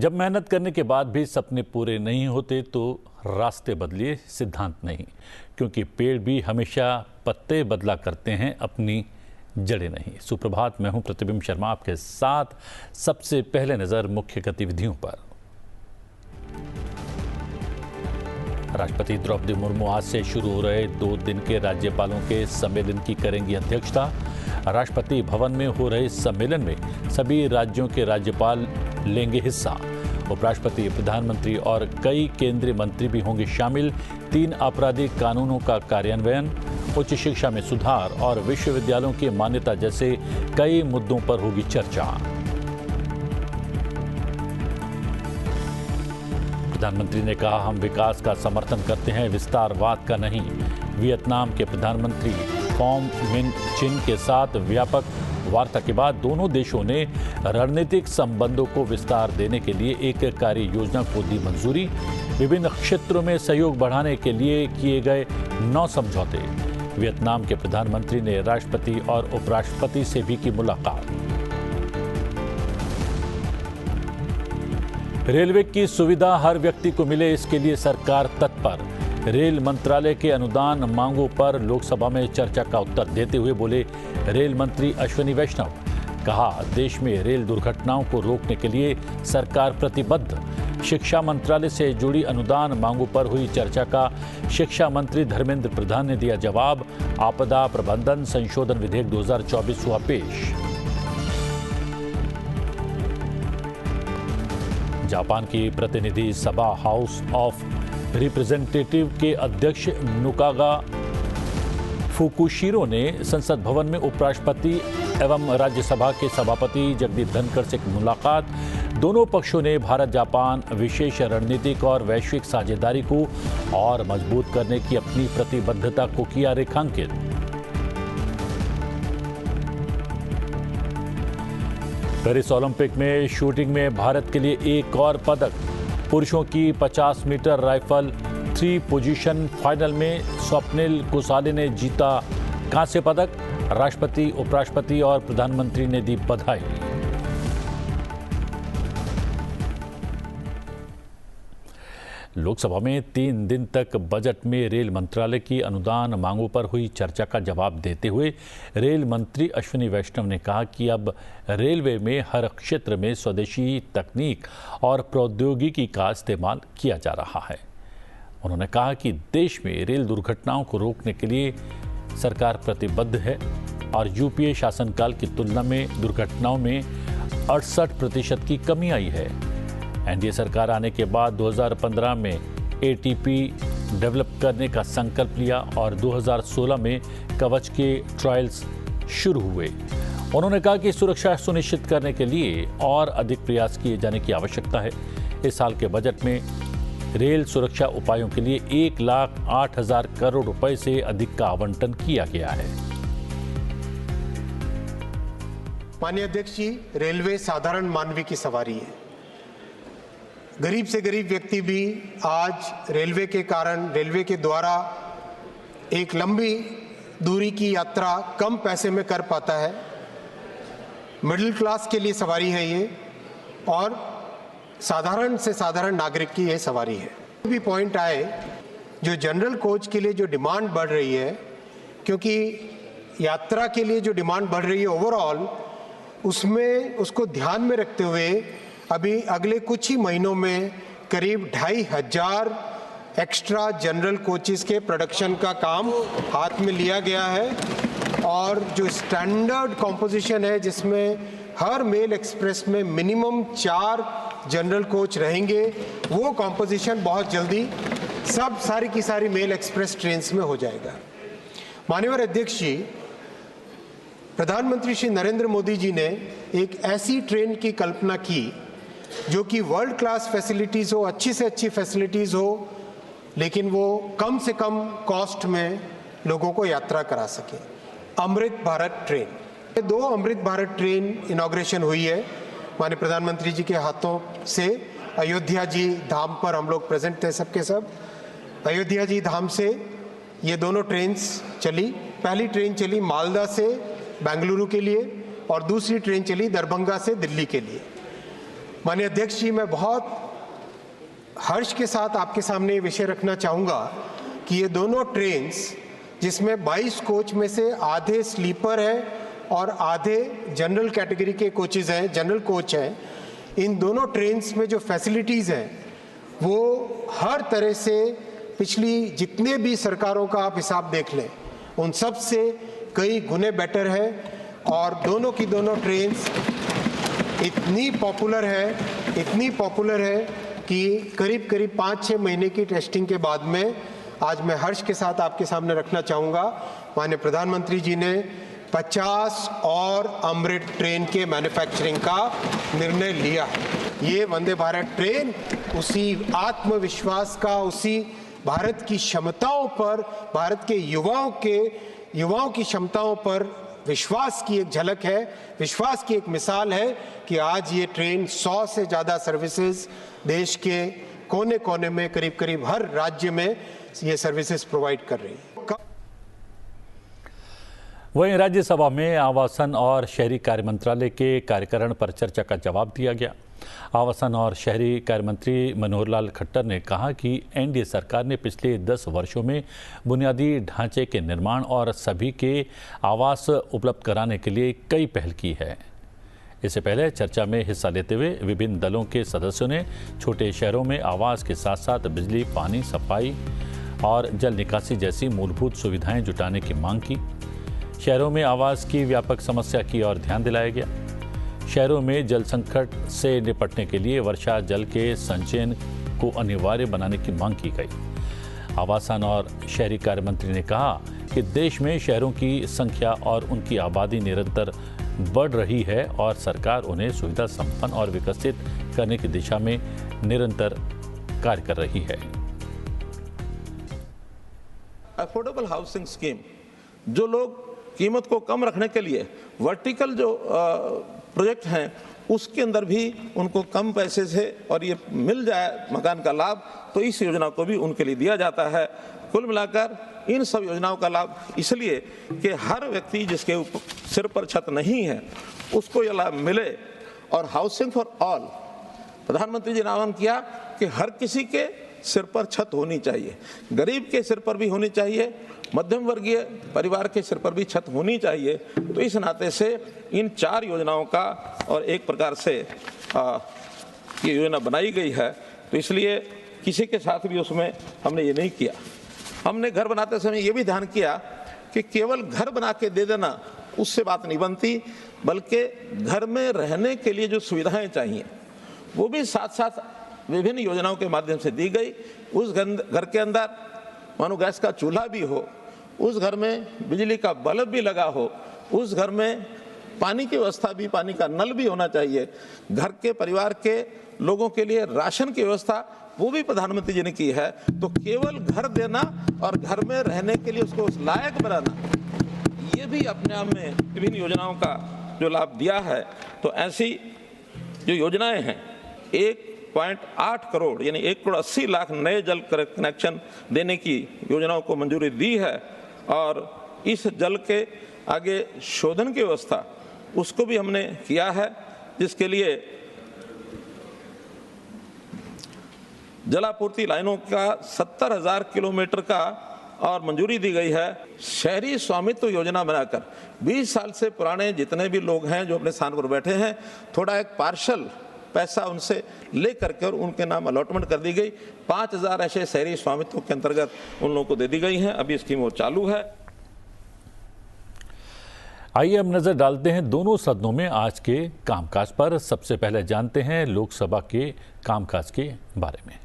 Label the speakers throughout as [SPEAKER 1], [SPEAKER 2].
[SPEAKER 1] जब मेहनत करने के बाद भी सपने पूरे नहीं होते तो रास्ते बदलिए, सिद्धांत नहीं। क्योंकि पेड़ भी हमेशा पत्ते बदला करते हैं, अपनी जड़ें नहीं। सुप्रभात, मैं हूं प्रतिबिंब शर्मा, आपके साथ सबसे पहले नजर मुख्य गतिविधियों पर। राष्ट्रपति द्रौपदी मुर्मू आज से शुरू हो रहे 2 दिन के राज्यपालों के सम्मेलन की करेंगी अध्यक्षता। राष्ट्रपति भवन में हो रहे सम्मेलन में सभी राज्यों के राज्यपाल लेंगे हिस्सा। उपराष्ट्रपति, प्रधानमंत्री और कई केंद्रीय मंत्री भी होंगे शामिल। 3 आपराधिक कानूनों का कार्यान्वयन, उच्च शिक्षा में सुधार और विश्वविद्यालयों की मान्यता जैसे कई मुद्दों पर होगी चर्चा। प्रधानमंत्री ने कहा, हम विकास का समर्थन करते हैं, विस्तारवाद का नहीं। वियतनाम के प्रधानमंत्री फॉम मिन चिन के साथ व्यापक वार्ता के बाद दोनों देशों ने रणनीतिक संबंधों को विस्तार देने के लिए एक कार्य योजना को दी मंजूरी। विभिन्न क्षेत्रों में सहयोग बढ़ाने के लिए किए गए 9 समझौते। वियतनाम के प्रधानमंत्री ने राष्ट्रपति और उपराष्ट्रपति से भी की मुलाकात। रेलवे की सुविधा हर व्यक्ति को मिले, इसके लिए सरकार तत्पर। रेल मंत्रालय के अनुदान मांगों पर लोकसभा में चर्चा का उत्तर देते हुए बोले रेल मंत्री अश्विनी वैष्णव। कहा, देश में रेल दुर्घटनाओं को रोकने के लिए सरकार प्रतिबद्ध। शिक्षा मंत्रालय से जुड़ी अनुदान मांगों पर हुई चर्चा का शिक्षा मंत्री धर्मेंद्र प्रधान ने दिया जवाब। आपदा प्रबंधन संशोधन विधेयक 2024 हुआ पेश। जापान की प्रतिनिधि सभा हाउस ऑफ रिप्रेजेंटेटिव के अध्यक्ष नुकागा फुकुशिरो ने संसद भवन में उपराष्ट्रपति एवं राज्यसभा के सभापति जगदीप धनखड़ से मुलाकात। दोनों पक्षों ने भारत जापान विशेष रणनीतिक और वैश्विक साझेदारी को और मजबूत करने की अपनी प्रतिबद्धता को किया रेखांकित। पेरिस ओलंपिक में शूटिंग में भारत के लिए एक और पदक। पुरुषों की 50 मीटर राइफल 3 पोजीशन फाइनल में स्वप्निल कुसाले ने जीता कांस्य पदक। राष्ट्रपति, उपराष्ट्रपति और प्रधानमंत्री ने दी बधाई। लोकसभा में 3 दिन तक बजट में रेल मंत्रालय की अनुदान मांगों पर हुई चर्चा का जवाब देते हुए रेल मंत्री अश्विनी वैष्णव ने कहा कि अब रेलवे में हर क्षेत्र में स्वदेशी तकनीक और प्रौद्योगिकी का इस्तेमाल किया जा रहा है। उन्होंने कहा कि देश में रेल दुर्घटनाओं को रोकने के लिए सरकार प्रतिबद्ध है और यूपीए शासनकाल की तुलना में दुर्घटनाओं में 68% की कमी आई है। एनडीए सरकार आने के बाद 2015 में एटीपी डेवलप करने का संकल्प लिया और 2016 में कवच के ट्रायल्स शुरू हुए। उन्होंने कहा कि सुरक्षा सुनिश्चित करने के लिए और अधिक प्रयास किए जाने की आवश्यकता है। इस साल के बजट में रेल सुरक्षा उपायों के लिए 1,08,000 करोड़ रुपए से अधिक का आवंटन किया गया है।
[SPEAKER 2] माननीय अध्यक्ष जी, रेलवे साधारण मानवी की सवारी है। गरीब से गरीब व्यक्ति भी आज रेलवे के कारण, रेलवे के द्वारा एक लंबी दूरी की यात्रा कम पैसे में कर पाता है। मिडिल क्लास के लिए सवारी है ये, और साधारण से साधारण नागरिक की ये सवारी है। भी पॉइंट आए, जो जनरल कोच के लिए जो डिमांड बढ़ रही है, क्योंकि यात्रा के लिए जो डिमांड बढ़ रही है ओवरऑल, उसमें उसको ध्यान में रखते हुए अभी अगले कुछ ही महीनों में करीब 2,500 एक्स्ट्रा जनरल कोचेस के प्रोडक्शन का काम हाथ में लिया गया है। और जो स्टैंडर्ड कॉम्पोजिशन है, जिसमें हर मेल एक्सप्रेस में मिनिमम 4 जनरल कोच रहेंगे, वो कॉम्पोजिशन बहुत जल्दी सारी की सारी मेल एक्सप्रेस ट्रेन्स में हो जाएगा। माननीय अध्यक्ष जी, प्रधानमंत्री श्री नरेंद्र मोदी जी ने एक ऐसी ट्रेन की कल्पना की जो कि वर्ल्ड क्लास फैसिलिटीज़ हो, अच्छी से अच्छी फैसिलिटीज़ हो, लेकिन वो कम से कम कॉस्ट में लोगों को यात्रा करा सके। Amrit Bharat train, 2 Amrit Bharat train inauguration हुई है माननीय प्रधानमंत्री जी के हाथों से। अयोध्या जी धाम पर हम लोग प्रेजेंट थे सबके सब। अयोध्या जी धाम से ये दोनों ट्रेन्स चली। पहली ट्रेन चली मालदा से बेंगलुरु के लिए और दूसरी ट्रेन चली दरभंगा से दिल्ली के लिए। माननीय अध्यक्ष जी, मैं बहुत हर्ष के साथ आपके सामने ये विषय रखना चाहूँगा कि ये दोनों ट्रेन्स, जिसमें 22 कोच में से आधे स्लीपर है और आधे जनरल कैटेगरी के कोचेज हैं, जनरल कोच हैं, इन दोनों ट्रेन्स में जो फैसिलिटीज़ हैं वो हर तरह से पिछली जितने भी सरकारों का आप हिसाब देख लें उन सब से कई गुने बेटर है। और दोनों की दोनों ट्रेन्स इतनी पॉपुलर है कि करीब करीब 5-6 महीने की टेस्टिंग के बाद में आज मैं हर्ष के साथ आपके सामने रखना चाहूँगा, माननीय प्रधानमंत्री जी ने 50 और अमृत ट्रेन के मैन्युफैक्चरिंग का निर्णय लिया है। ये वंदे भारत ट्रेन उसी आत्मविश्वास का, उसी भारत की क्षमताओं पर, भारत के युवाओं की क्षमताओं पर विश्वास की एक झलक है, विश्वास की एक मिसाल है कि आज ये ट्रेन 100 से ज़्यादा सर्विसेज देश के कोने कोने में, करीब करीब हर राज्य में ये सर्विसेज प्रोवाइड कर रही है।
[SPEAKER 1] वहीं राज्यसभा में आवासन और शहरी कार्य मंत्रालय के कार्यकरण पर चर्चा का जवाब दिया गया। आवासन और शहरी कार्य मंत्री मनोहर लाल खट्टर ने कहा कि एनडीए सरकार ने पिछले 10 वर्षों में बुनियादी ढांचे के निर्माण और सभी के आवास उपलब्ध कराने के लिए कई पहल की है। इससे पहले चर्चा में हिस्सा लेते हुए विभिन्न दलों के सदस्यों ने छोटे शहरों में आवास के साथ साथ बिजली, पानी, सफाई और जल निकासी जैसी मूलभूत सुविधाएं जुटाने की मांग की। शहरों में आवास की व्यापक समस्या की ओर ध्यान दिलाया गया। शहरों में जल संकट से निपटने के लिए वर्षा जल के संचयन को अनिवार्य बनाने की मांग की गई। आवासन और शहरी कार्य मंत्री ने कहा कि देश में शहरों की संख्या और उनकी आबादी निरंतर बढ़ रही है और सरकार उन्हें सुविधा संपन्न और विकसित करने की दिशा में निरंतर कार्य कर रही है।
[SPEAKER 3] अफोर्डेबल हाउसिंग स्कीम, जो लोग कीमत को कम रखने के लिए वर्टिकल जो प्रोजेक्ट हैं उसके अंदर भी उनको कम पैसे से और ये मिल जाए मकान का लाभ, तो इस योजना को भी उनके लिए दिया जाता है। कुल मिलाकर इन सब योजनाओं का लाभ इसलिए कि हर व्यक्ति जिसके सिर पर छत नहीं है उसको ये लाभ मिले। और हाउसिंग फॉर ऑल, प्रधानमंत्री जी ने आह्वान किया कि हर किसी के सिर पर छत होनी चाहिए, गरीब के सिर पर भी होनी चाहिए, मध्यम वर्गीय परिवार के सिर पर भी छत होनी चाहिए। तो इस नाते से इन 4 योजनाओं का और एक प्रकार से ये योजना बनाई गई है। तो इसलिए किसी के साथ भी उसमें हमने ये नहीं किया। हमने घर बनाते समय ये भी ध्यान किया कि केवल घर बना के दे देना उससे बात नहीं बनती, बल्कि घर में रहने के लिए जो सुविधाएं चाहिए वो भी साथ साथ विभिन्न योजनाओं के माध्यम से दी गई। उस घर के अंदर मानो गैस का चूल्हा भी हो, उस घर में बिजली का बल्ब भी लगा हो, उस घर में पानी की व्यवस्था भी, पानी का नल भी होना चाहिए। घर के परिवार के लोगों के लिए राशन की व्यवस्था वो भी प्रधानमंत्री जी ने की है। तो केवल घर देना और घर में रहने के लिए उसको उस लायक बनाना, ये भी अपने आप में विभिन्न योजनाओं का जो लाभ दिया है। तो ऐसी जो योजनाएं हैं, 1.8 करोड़ यानी 1,80,00,000 नए जल कनेक्शन देने की योजनाओं को मंजूरी दी है। और इस जल के आगे शोधन की व्यवस्था उसको भी हमने किया है, जिसके लिए जलापूर्ति लाइनों का 70,000 किलोमीटर का और मंजूरी दी गई है। शहरी स्वामित्व योजना बनाकर 20 साल से पुराने जितने भी लोग हैं जो अपने स्थान पर बैठे हैं, थोड़ा एक पार्शल पैसा उनसे ले करके और उनके नाम अलॉटमेंट कर दी गई। 5,000 ऐसे शहरी स्वामित्व के अंतर्गत उन लोगों को दे दी गई हैं। अभी स्कीम वो चालू है।
[SPEAKER 1] आइए अब नजर डालते हैं दोनों सदनों में आज के कामकाज पर। सबसे पहले जानते हैं लोकसभा के कामकाज के बारे में।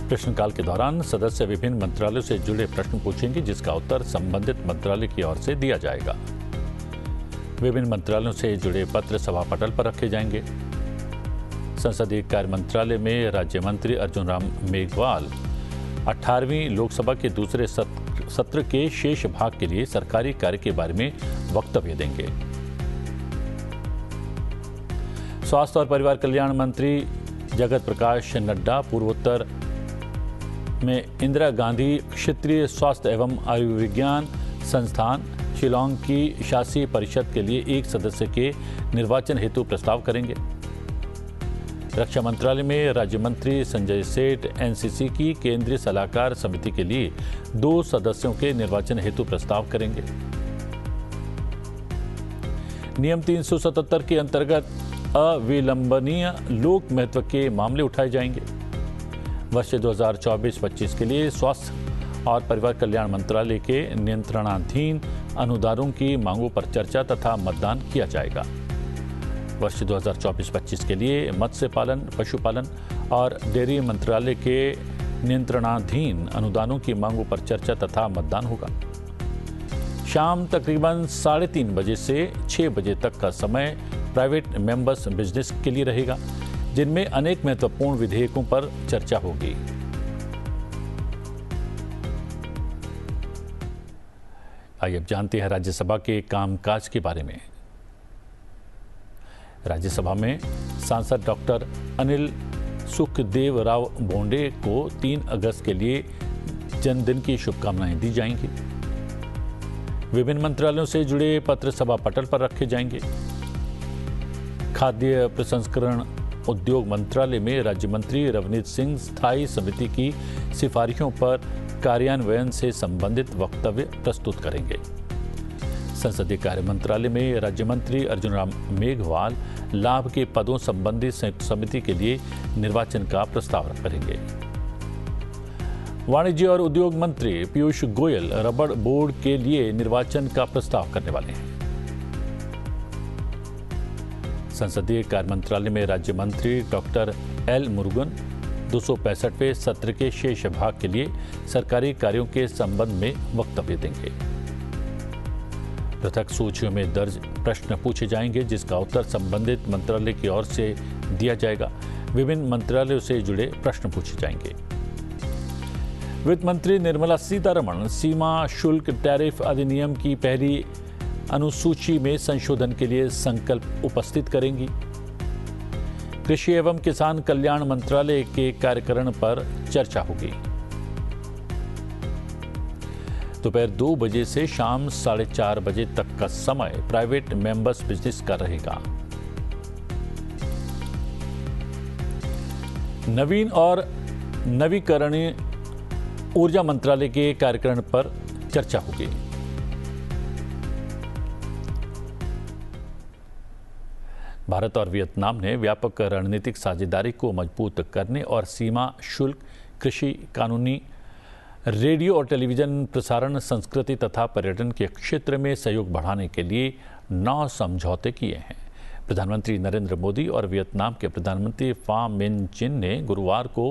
[SPEAKER 1] प्रश्नकाल के दौरान सदस्य विभिन्न मंत्रालयों से जुड़े प्रश्न पूछेंगे, जिसका उत्तर संबंधित मंत्रालय की ओर से दिया जाएगा। विभिन्न मंत्रालयों से जुड़े पत्र सभा पटल पर रखे जाएंगे। संसदीय कार्य मंत्रालय में राज्य मंत्री अर्जुन राम मेघवाल 18वीं लोकसभा के दूसरे सत्र के शेष भाग के लिए सरकारी कार्य के बारे में वक्तव्य देंगे। स्वास्थ्य और परिवार कल्याण मंत्री जगत प्रकाश नड्डा पूर्वोत्तर में इंदिरा गांधी क्षेत्रीय स्वास्थ्य एवं आयुर्विज्ञान संस्थान शिलांग की शासी परिषद के लिए 1 सदस्य के निर्वाचन हेतु प्रस्ताव करेंगे। रक्षा मंत्रालय में राज्य मंत्री संजय सेठ एनसीसी की केंद्रीय सलाहकार समिति के लिए 2 सदस्यों के निर्वाचन हेतु प्रस्ताव करेंगे। नियम 377 के अंतर्गत अविलंबनीय लोक महत्व के मामले उठाए जाएंगे। वर्ष 2024-25 के लिए स्वास्थ्य और परिवार कल्याण मंत्रालय के नियंत्रणाधीन अनुदानों की मांगों पर चर्चा तथा मतदान किया जाएगा। वर्ष 2024-25 के लिए मत्स्य पालन, पशुपालन और डेयरी मंत्रालय के नियंत्रणाधीन अनुदानों की मांगों पर चर्चा तथा मतदान होगा। शाम तकरीबन 3:30 बजे से 6 बजे तक का समय प्राइवेट मेंबर्स बिजनेस के लिए रहेगा, जिनमें अनेक महत्वपूर्ण विधेयकों पर चर्चा होगी। आइए अब जानते हैं राज्यसभा के कामकाज के बारे में। राज्यसभा में सांसद डॉक्टर अनिल सुखदेवराव बोंडे को 3 अगस्त के लिए जन्मदिन की शुभकामनाएं दी जाएंगी। विभिन्न मंत्रालयों से जुड़े पत्र सभा पटल पर रखे जाएंगे। खाद्य प्रसंस्करण उद्योग मंत्रालय में राज्य मंत्री रवनीत सिंह स्थायी समिति की सिफारिशों पर कार्यान्वयन से संबंधित वक्तव्य प्रस्तुत करेंगे। संसदीय कार्य मंत्रालय में राज्य मंत्री अर्जुन राम मेघवाल लाभ के पदों संबंधी संयुक्त समिति के लिए निर्वाचन का प्रस्ताव करेंगे। वाणिज्य और उद्योग मंत्री पीयूष गोयल रबड़ बोर्ड के लिए निर्वाचन का प्रस्ताव करने वाले हैं। संसदीय कार्य मंत्रालय में राज्य मंत्री डॉक्टर एल मुरुगन 265वें सत्र के शेष भाग के लिए सरकारी कार्यों के संबंध में वक्तव्य देंगे। पृथक सूचियों में दर्ज प्रश्न पूछे जाएंगे, जिसका उत्तर संबंधित मंत्रालय की ओर से दिया जाएगा। विभिन्न मंत्रालयों से जुड़े प्रश्न पूछे जाएंगे। वित्त मंत्री निर्मला सीतारमण सीमा शुल्क टैरिफ अधिनियम की पहली अनुसूची में संशोधन के लिए संकल्प उपस्थित करेंगी। कृषि एवं किसान कल्याण मंत्रालय के कार्यकारिणी पर चर्चा होगी। दोपहर 2 बजे से शाम 4:30 बजे तक का समय प्राइवेट मेंबर्स बिजनेस का रहेगा। नवीन और नवीकरणीय ऊर्जा मंत्रालय के कार्यकारिणी पर चर्चा होगी। भारत और वियतनाम ने व्यापक रणनीतिक साझेदारी को मजबूत करने और सीमा शुल्क, कृषि, कानूनी, रेडियो और टेलीविजन प्रसारण, संस्कृति तथा पर्यटन के क्षेत्र में सहयोग बढ़ाने के लिए 9 समझौते किए हैं। प्रधानमंत्री नरेंद्र मोदी और वियतनाम के प्रधानमंत्री फाम मिन चिन ने गुरुवार को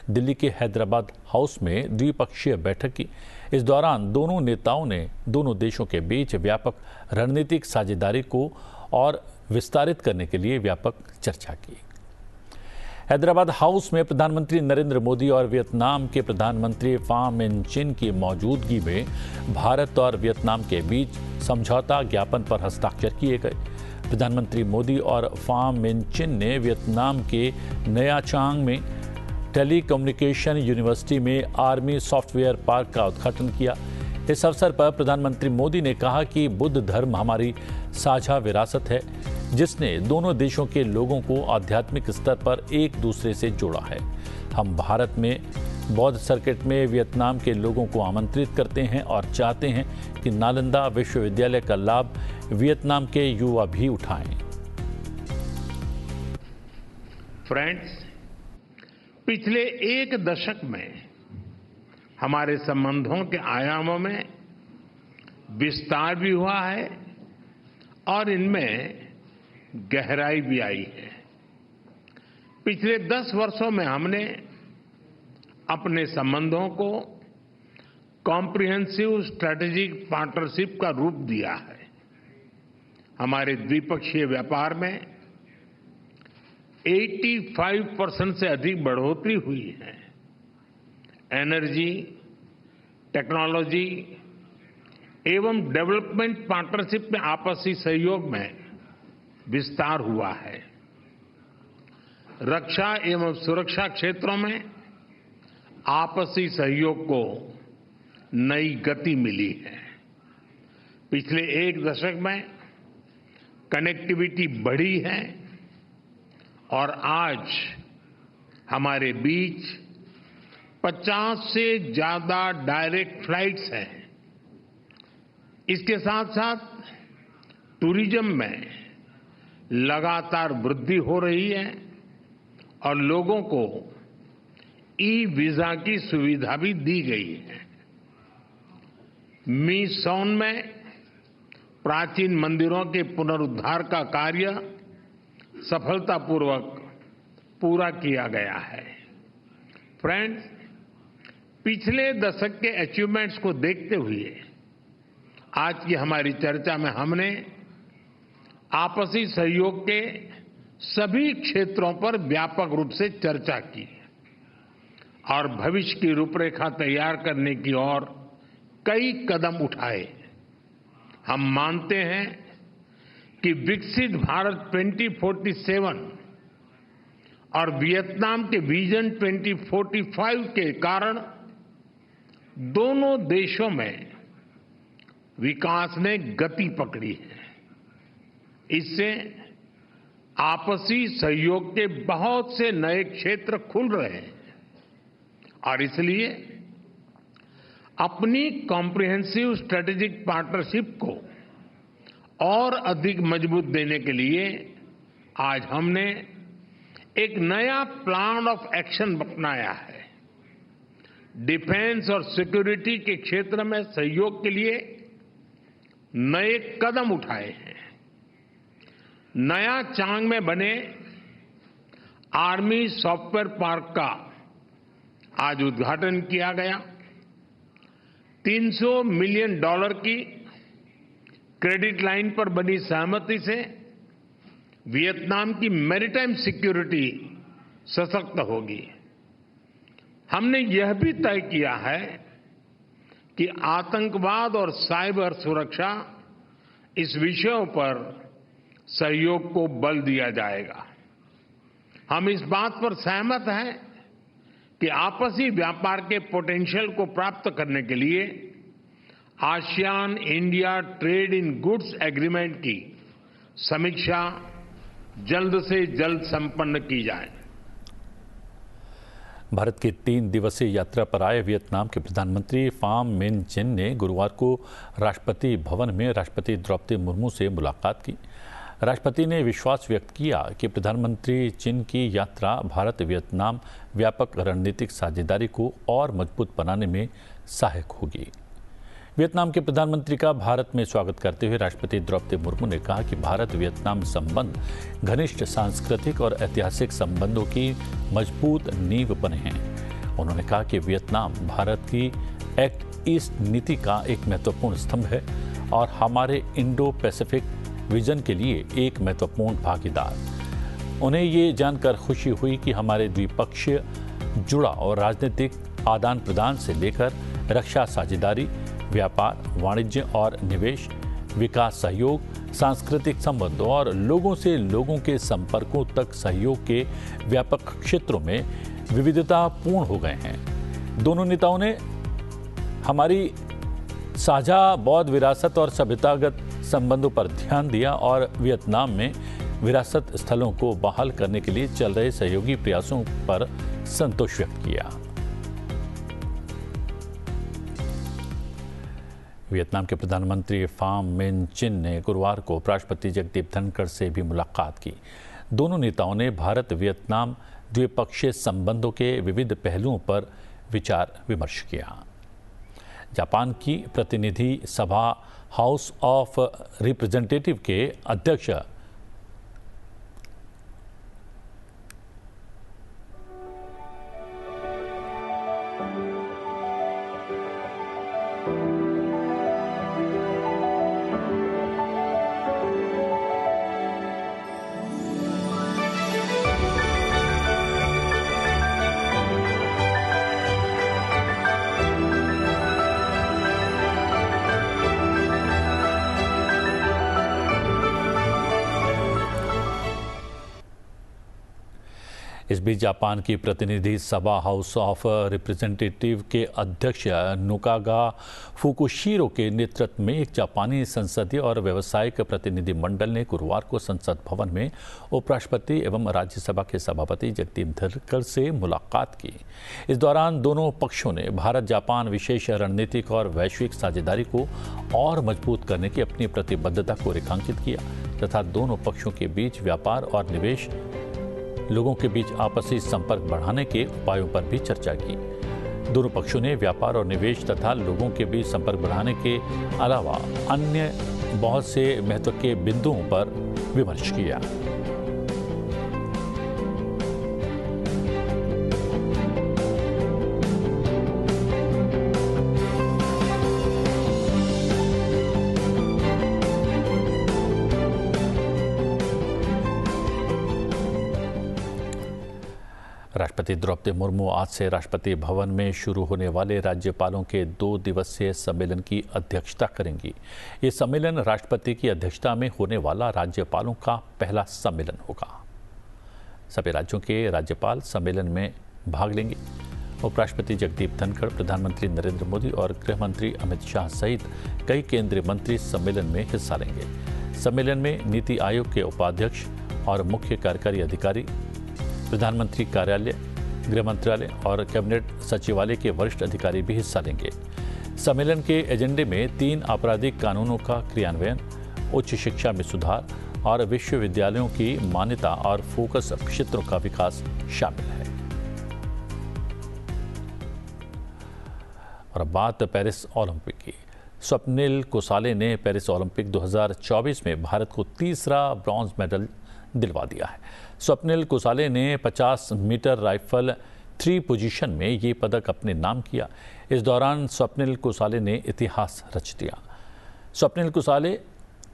[SPEAKER 1] दिल्ली के हैदराबाद हाउस में द्विपक्षीय बैठक की। इस दौरान दोनों नेताओं ने दोनों देशों के बीच व्यापक रणनीतिक साझेदारी को और विस्तारित करने के लिए व्यापक चर्चा की। हैदराबाद हाउस में प्रधानमंत्री नरेंद्र मोदी और वियतनाम के प्रधानमंत्री फाम मिन चिन की मौजूदगी में भारत और वियतनाम के बीच समझौता ज्ञापन पर हस्ताक्षर किए गए। प्रधानमंत्री मोदी और फाम मिन चिन ने वियतनाम के नया चांग में टेलीकम्युनिकेशन यूनिवर्सिटी में आर्मी सॉफ्टवेयर पार्क का उद्घाटन किया। इस अवसर पर प्रधानमंत्री मोदी ने कहा कि बुद्ध धर्म हमारी साझा विरासत है, जिसने दोनों देशों के लोगों को आध्यात्मिक स्तर पर एक दूसरे से जोड़ा है। हम भारत में बौद्ध सर्किट में वियतनाम के लोगों को आमंत्रित करते हैं और चाहते हैं कि नालंदा विश्वविद्यालय का लाभ वियतनाम के युवा भी उठाएं।
[SPEAKER 4] फ्रेंड्स, पिछले 1 दशक में हमारे संबंधों के आयामों में विस्तार भी हुआ है और इनमें गहराई भी आई है। पिछले 10 वर्षों में हमने अपने संबंधों को कॉम्प्रिहेंसिव स्ट्रेटेजिक पार्टनरशिप का रूप दिया है। हमारे द्विपक्षीय व्यापार में 85% से अधिक बढ़ोतरी हुई है। एनर्जी, टेक्नोलॉजी एवं डेवलपमेंट पार्टनरशिप में आपसी सहयोग में विस्तार हुआ है। रक्षा एवं सुरक्षा क्षेत्रों में आपसी सहयोग को नई गति मिली है। पिछले एक दशक में कनेक्टिविटी बढ़ी है और आज हमारे बीच 50 से ज्यादा डायरेक्ट फ्लाइट्स हैं। इसके साथ साथ टूरिज्म में लगातार वृद्धि हो रही है और लोगों को ई वीजा की सुविधा भी दी गई है। मी सोन में प्राचीन मंदिरों के पुनरुद्धार का कार्य सफलतापूर्वक पूरा किया गया है। फ्रेंड्स, पिछले दशक के अचीवमेंट्स को देखते हुए आज की हमारी चर्चा में हमने आपसी सहयोग के सभी क्षेत्रों पर व्यापक रूप से चर्चा की और भविष्य की रूपरेखा तैयार करने की ओर कई कदम उठाए। हम मानते हैं कि विकसित भारत 2047 और वियतनाम के विजन 2045 के कारण दोनों देशों में विकास ने गति पकड़ी है। इससे आपसी सहयोग के बहुत से नए क्षेत्र खुल रहे हैं और इसलिए अपनी कॉम्प्रिहेंसिव स्ट्रेटेजिक पार्टनरशिप को और अधिक मजबूत देने के लिए आज हमने एक नया प्लान ऑफ एक्शन अपनाया है। डिफेंस और सिक्योरिटी के क्षेत्र में सहयोग के लिए नए कदम उठाए हैं। नया चांग में बने आर्मी सॉफ्टवेयर पार्क का आज उद्घाटन किया गया। $300 मिलियन की क्रेडिट लाइन पर बनी सहमति से वियतनाम की मैरीटाइम सिक्योरिटी सशक्त होगी। हमने यह भी तय किया है कि आतंकवाद और साइबर सुरक्षा इस विषयों पर सहयोग को बल दिया जाएगा। हम इस बात पर सहमत हैं कि आपसी व्यापार के पोटेंशियल को प्राप्त करने के लिए ASEAN India trade in goods agreement की समीक्षा जल्द से जल्द संपन्न की जाए।
[SPEAKER 1] भारत की 3 दिवसीय यात्रा पर आए वियतनाम के प्रधानमंत्री फाम मिन चिन ने गुरुवार को राष्ट्रपति भवन में राष्ट्रपति द्रौपदी मुर्मू से मुलाकात की। राष्ट्रपति ने विश्वास व्यक्त किया कि प्रधानमंत्री चिन की यात्रा भारत वियतनाम व्यापक रणनीतिक साझेदारी को और मजबूत बनाने में सहायक होगी। वियतनाम के प्रधानमंत्री का भारत में स्वागत करते हुए राष्ट्रपति द्रौपदी मुर्मू ने कहा कि भारत वियतनाम संबंध घनिष्ठ सांस्कृतिक और ऐतिहासिक संबंधों की मजबूत नींव बने हैं। उन्होंने कहा कि वियतनाम भारत की एक्ट ईस्ट नीति का एक महत्वपूर्ण स्तंभ है और हमारे इंडो पैसिफिक विजन के लिए एक महत्वपूर्ण भागीदार। उन्हें ये जानकर खुशी हुई कि हमारे द्विपक्षीय जुड़ा और राजनीतिक आदान प्रदान से लेकर रक्षा साझेदारी, व्यापार, वाणिज्य और निवेश, विकास सहयोग, सांस्कृतिक संबंधों और लोगों से लोगों के संपर्कों तक सहयोग के व्यापक क्षेत्रों में विविधता पूर्ण हो गए हैं। दोनों नेताओं ने हमारी साझा बौद्ध विरासत और सभ्यतागत संबंधों पर ध्यान दिया और वियतनाम में विरासत स्थलों को बहाल करने के लिए चल रहे सहयोगी प्रयासों पर संतोष व्यक्त किया। वियतनाम के प्रधानमंत्री फाम मिन चिन ने गुरुवार को उपराष्ट्रपति जगदीप धनखड़ से भी मुलाकात की। दोनों नेताओं ने भारत वियतनाम द्विपक्षीय संबंधों के विविध पहलुओं पर विचार विमर्श किया। जापान की प्रतिनिधि सभा हाउस ऑफ रिप्रेजेंटेटिव के अध्यक्ष इस बीच जापान की प्रतिनिधि सभा हाउस ऑफ रिप्रेजेंटेटिव के अध्यक्ष नुकागा फुकुशिरो के नेतृत्व में एक जापानी संसदीय और व्यावसायिक प्रतिनिधि मंडल ने गुरुवार को संसद भवन में उपराष्ट्रपति एवं राज्यसभा के सभापति जगदीप धनखड़ से मुलाकात की। इस दौरान दोनों पक्षों ने भारत जापान विशेष रणनीतिक और वैश्विक साझेदारी को और मजबूत करने की अपनी प्रतिबद्धता को रेखांकित किया तथा दोनों पक्षों के बीच व्यापार और निवेश, लोगों के बीच आपसी संपर्क बढ़ाने के उपायों पर भी चर्चा की। दोनों पक्षों ने व्यापार और निवेश तथा लोगों के बीच संपर्क बढ़ाने के अलावा अन्य बहुत से महत्व के बिंदुओं पर विमर्श किया। राष्ट्रपति द्रौपदी मुर्मू आज से राष्ट्रपति भवन में शुरू होने वाले राज्यपालों के 2 दिवसीय सम्मेलन की अध्यक्षता करेंगी। ये सम्मेलन राष्ट्रपति की अध्यक्षता में होने वाला राज्यपालों का पहला सम्मेलन होगा। सभी राज्यों के राज्यपाल सम्मेलन में भाग लेंगे। उपराष्ट्रपति जगदीप धनखड़, प्रधानमंत्री नरेंद्र मोदी और गृह मंत्री अमित शाह सहित कई केंद्रीय मंत्री सम्मेलन में हिस्सा लेंगे। सम्मेलन में नीति आयोग के उपाध्यक्ष और मुख्य कार्यकारी अधिकारी, प्रधानमंत्री कार्यालय, गृह मंत्रालय और कैबिनेट सचिवालय के वरिष्ठ अधिकारी भी हिस्सा लेंगे। सम्मेलन के एजेंडे में 3 आपराधिक कानूनों का क्रियान्वयन, उच्च शिक्षा में सुधार और विश्वविद्यालयों की मान्यता और फोकस क्षेत्रों का विकास शामिल है। और अब बात पेरिस ओलंपिक की। स्वप्निल कुसाले ने पेरिस ओलंपिक 2024 में भारत को तीसरा ब्रॉन्ज मेडल दिलवा दिया है। स्वप्निल कुसाले ने 50 मीटर राइफल 3 पोजीशन में ये पदक अपने नाम किया। इस दौरान स्वप्निल कुसाले ने इतिहास रच दिया। Swapnil Kusale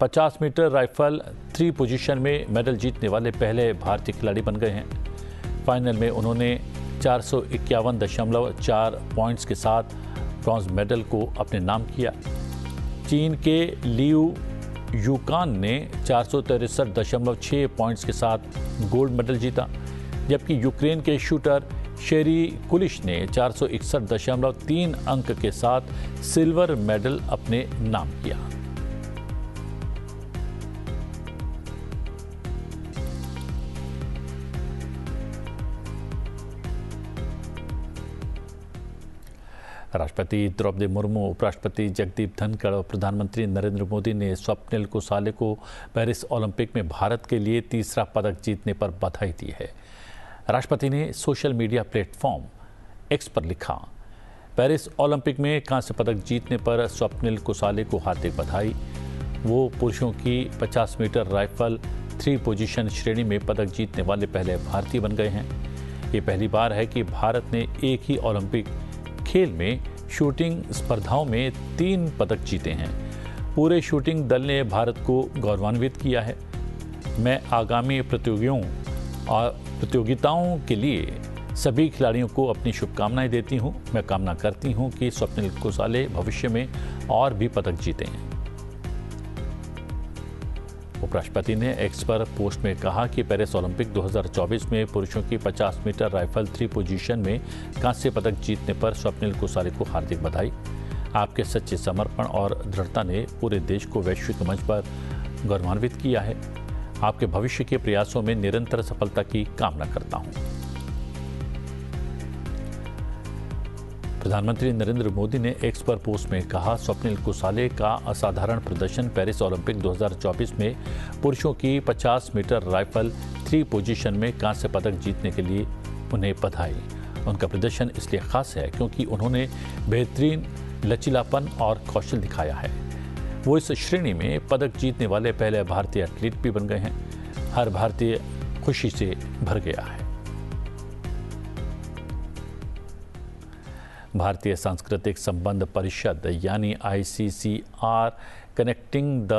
[SPEAKER 1] 50 metre rifle 3 position में मेडल जीतने वाले पहले भारतीय खिलाड़ी बन गए हैं। फाइनल में उन्होंने 451.4 पॉइंट्स के साथ ब्रॉन्ज मेडल को अपने नाम किया। चीन के लियू यूकान ने 463.6 पॉइंट्स के साथ गोल्ड मेडल जीता, जबकि यूक्रेन के शूटर शेरी कुलिश ने 461.3 अंक के साथ सिल्वर मेडल अपने नाम किया। राष्ट्रपति द्रौपदी मुर्मू, उपराष्ट्रपति जगदीप धनखड़ और प्रधानमंत्री नरेंद्र मोदी ने स्वप्निल कुसाले को पेरिस ओलंपिक में भारत के लिए तीसरा पदक जीतने पर बधाई दी है। राष्ट्रपति ने सोशल मीडिया प्लेटफॉर्म एक्स पर लिखा, पेरिस ओलंपिक में कांस्य पदक जीतने पर स्वप्निल कुसाले को हार्दिक बधाई। वो पुरुषों की 50 मीटर राइफल 3 पोजीशन श्रेणी में पदक जीतने वाले पहले भारतीय बन गए हैं। ये पहली बार है कि भारत ने एक ही ओलंपिक खेल में शूटिंग स्पर्धाओं में 3 पदक जीते हैं। पूरे शूटिंग दल ने भारत को गौरवान्वित किया है। मैं आगामी प्रतियोगिताओं के लिए सभी खिलाड़ियों को अपनी शुभकामनाएं देती हूं। मैं कामना करती हूं कि स्वप्निल कुसाले भविष्य में और भी पदक जीतें। उपराष्ट्रपति ने एक्स पर पोस्ट में कहा कि पेरिस ओलंपिक 2024 में पुरुषों की 50 मीटर राइफल 3 पोजीशन में कांस्य पदक जीतने पर स्वप्निल कुसाले को हार्दिक बधाई। आपके सच्चे समर्पण और दृढ़ता ने पूरे देश को वैश्विक मंच पर गौरवान्वित किया है। आपके भविष्य के प्रयासों में निरंतर सफलता की कामना करता हूं। प्रधानमंत्री नरेंद्र मोदी ने एक्स पर पोस्ट में कहा, स्वप्निल कुसाले का असाधारण प्रदर्शन पेरिस ओलंपिक 2024 में पुरुषों की 50 मीटर राइफल 3 पोजीशन में कांस्य पदक जीतने के लिए उन्हें बधाई। उनका प्रदर्शन इसलिए खास है क्योंकि उन्होंने बेहतरीन लचीलापन और कौशल दिखाया है। वो इस श्रेणी में पदक जीतने वाले पहले भारतीय एथलीट भी बन गए हैं। हर भारतीय खुशी से भर गया है। भारतीय सांस्कृतिक संबंध परिषद यानी ICCR connecting the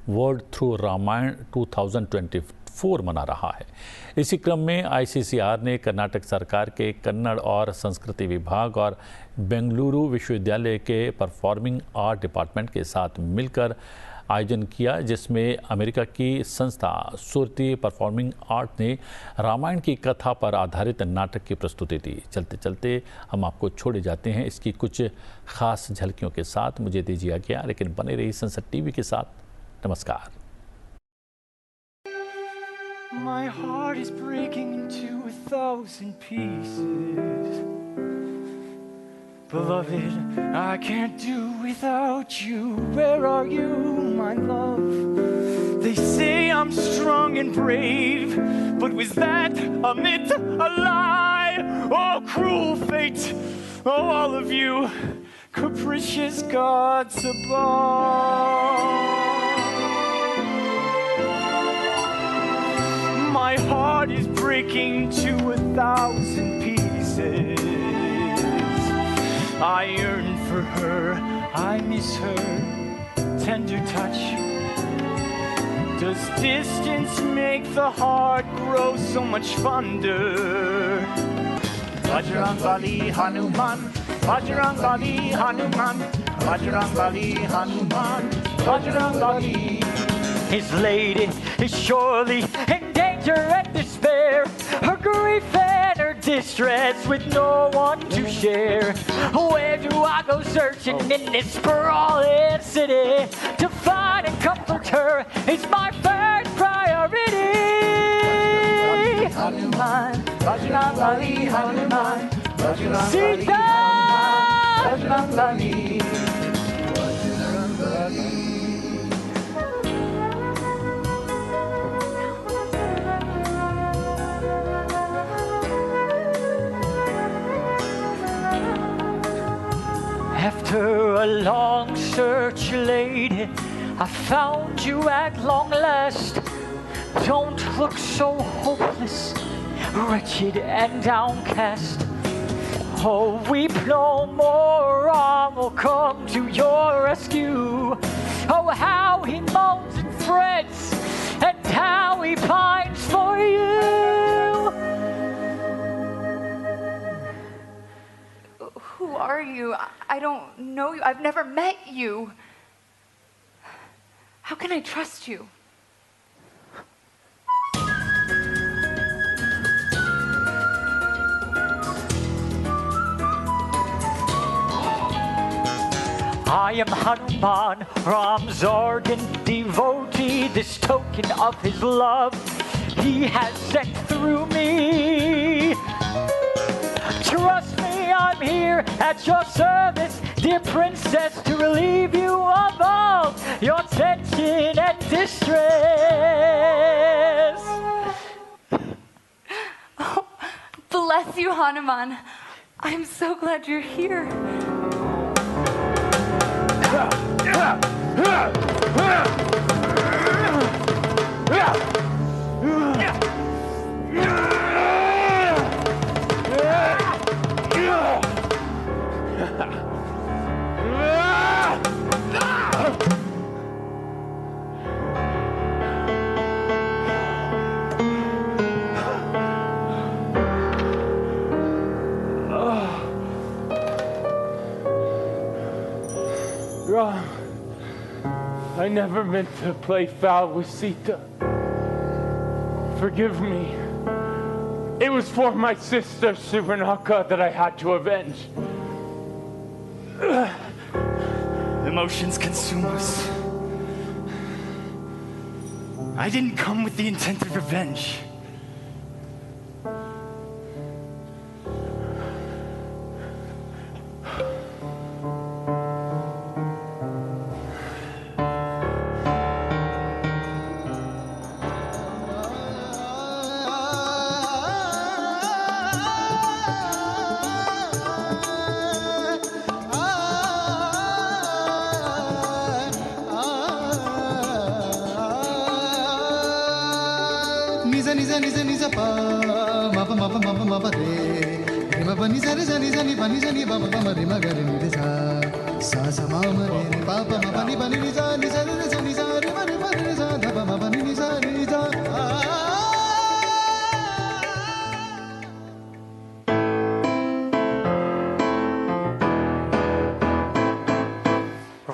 [SPEAKER 1] world through Ramayana 2024 मना रहा है। इसी क्रम में ICCR ने कर्नाटक सरकार के कन्नड़ और संस्कृति विभाग और बेंगलुरु विश्वविद्यालय के परफॉर्मिंग आर्ट डिपार्टमेंट के साथ मिलकर आयोजन किया, जिसमें अमेरिका की संस्था सुरती परफॉर्मिंग आर्ट ने रामायण की कथा पर आधारित नाटक की प्रस्तुति दी। चलते चलते हम आपको छोड़े जाते हैं इसकी कुछ खास झलकियों के साथ। मुझे दीजिए आज्ञा, लेकिन बने रही संसद टीवी के साथ। नमस्कार।
[SPEAKER 5] My heart is breaking into 1,000 pieces. Beloved, I can't do without you. Where are you, my love? They say I'm strong and brave, but was that a myth, a lie? Oh, cruel fate, oh, all of you, capricious gods above. My heart is breaking to 1,000 pieces. I yearn for her, I miss her tender touch. Does distance make the heart grow so much fonder? Bajrang Bali Hanuman, Bajrang Bali Hanuman, Bajrang Bali Hanuman, Bajrang Bali. His lady is surely in danger and despair, her grief and her distress with no one to share. Where do I go searching in this sprawling city to find and comfort her? It's my first priority. Hanuman, Bajrang Bali, Hanuman, Bajrang Bali, Hanuman, Bajrang Bali. After a long search, lady, I found you at long last. Don't look so hopeless, wretched and downcast. Oh, weep no more, I will come to your rescue. Oh, how he moans and frets, and how he pines for you.
[SPEAKER 6] Who are you? I don't know you. I've never met you. How can I trust you?
[SPEAKER 5] I am Hanuman, Ram's ardent devotee, this token of his love he has sent through me. Trust me, I'm here at your service, dear princess, to relieve you of all your tension and distress.
[SPEAKER 6] Oh, bless you, Hanuman. I'm so glad you're here.
[SPEAKER 7] Ram, I never meant to play foul with Sita. Forgive me. It was for my sister Subarnaka that I had to avenge.
[SPEAKER 5] Emotions consume us. I didn't come with the intent of revenge.
[SPEAKER 8] Niza niza niza pa ma pa ma pa ma pa ma pa re re ma pa niza re ni za ni pa ni za ni ba pa ma re ma ga re ni re sa sa ma ma re re pa pa ma pa ni ni za re za ni za re ma re za da pa ma pa ni za re za.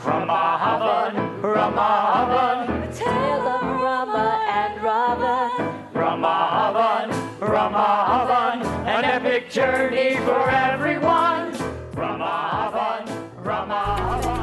[SPEAKER 5] Ramahavan, Ramahavan. journey for everyone. Ramahavan, Ramahavan.